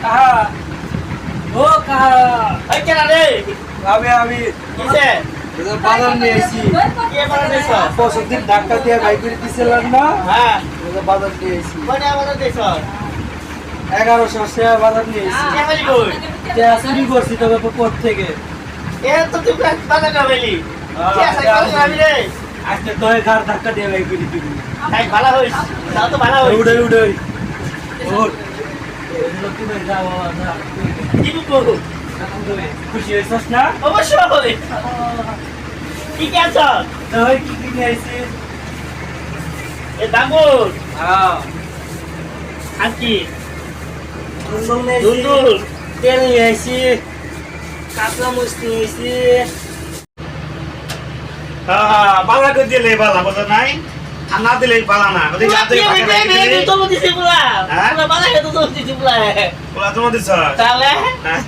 কাহা ও কাহা এই কেন রে আমি কিসে বাজার নিয়ে এসেছি কে বাজার দিছ পরশুদিন ধাক্কা দিয়ে বাইক করে দিয়েছিলেন না হ্যাঁ বাজার নিয়ে এসেছি কোনে বাজার দিছ 1100 টাকা বাজার নিয়ে এসেছি কে খালি কই চুরি করছি তবে পর থেকে এ তো তুই বাজার কাবেলি কে সাইকেল চালাবি রে আজকে তোর ঘর ধাক্কা দিয়ে বাইক করে দিবি তাই ভালো হইস তাও তো ভালো হইস উড়ে উড়ে ওর তুমি যাও না কি করব খুশি হয়েছিস না অবশ্যই কি কে আছ তুই কি কি নিয়ে এসেছিস এ দাঙ্গুর হ্যাঁ আর কি দুন্দুল তেল নিয়ে এসেছি কাঁচা মরিচ নিয়ে এসেছি বালা করে দিলে বালা বোঝা নাই আর না দিলে বালা না ওদের হাতে তো দিছি পুরা হ্যাঁ? পুরা বালা তো দিছি পুরা ওলা তোমার দিছ তাহলে হ্যাঁ